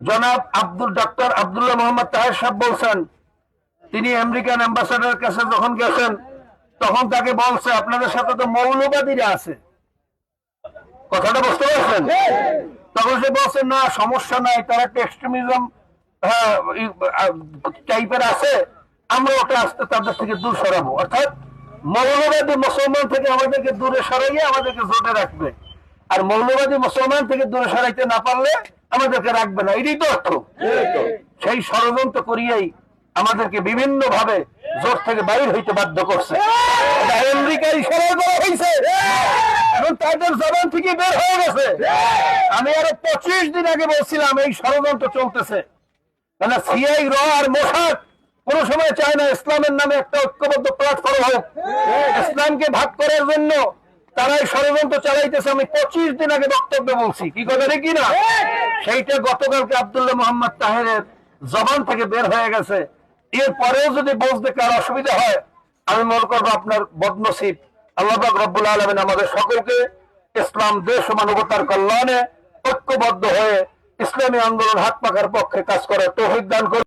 জনাব ডক্টর আব্দুল্লাহ মোহাম্মদ তাহের সাহেব বলছেন, তিনি আমেরিকান অ্যাম্বাসাডারের কাছে যখন গেছেন তখন তাকে বলছে আপনাদের সাথে তো মৌলবাদীরা আছে। কথাটা বুঝতে পারছেন? তখন সে বলছে না সমস্যা নাই, তারা একটা এক্সট্রিমিজম টাইপের আছে, আমরা ওটা আসতে তাদের থেকে দূর সরাবো। অর্থাৎ মৌলবাদী মুসলমান থেকে আমাদেরকে দূরে সরাইয়ে আমাদেরকে জোটে রাখবে, আর মৌলবাদী মুসলমান থেকে দূরে সরাইতে না পারলে আমাদেরকে রাখবে না। এটাই তো অর্থ। সেই ষড়যন্ত্র করিয়েই আমাদেরকে বিভিন্ন ভাবে জোট থেকে বাইর হইতে বাধ্য করছে। আমেরিকা ইশারা করা হয়েছে, এখন তাদের জবান থেকে বের হয়ে গেছে। আমি আরো 25 দিন আগে বলছিলাম এই ষড়যন্ত্র চলতেছে, কেন সিআই র আর মোসাদ কোন সময় চায় না ইসলামের নামে একটা ঐক্যবদ্ধ প্ল্যাটফর্ম হোক। ইসলামকে ভাগ করার জন্য তারা এই ষড়যন্ত্র চালাইতেছে। আমি 25 দিন আগে বক্তব্য বলছি, কি কথা নাকি না? সেইটা গতকালকে আব্দুল্লাহ মোহাম্মদ তাহেরের জবান থেকে বের হয়ে গেছে। এরপরেও যদি বুঝতে কার অসুবিধা হয়, আমি মনে করবো আপনার বদনসিব। আল্লাহ পাক রব্বুল আলামিন আমাদের সকলকে ইসলাম দেশ ও মানবতার কল্যাণে ঐক্যবদ্ধ হয়ে ইসলামী আন্দোলন হাত পাখার পক্ষে কাজ করার তৌফিক দান করুন।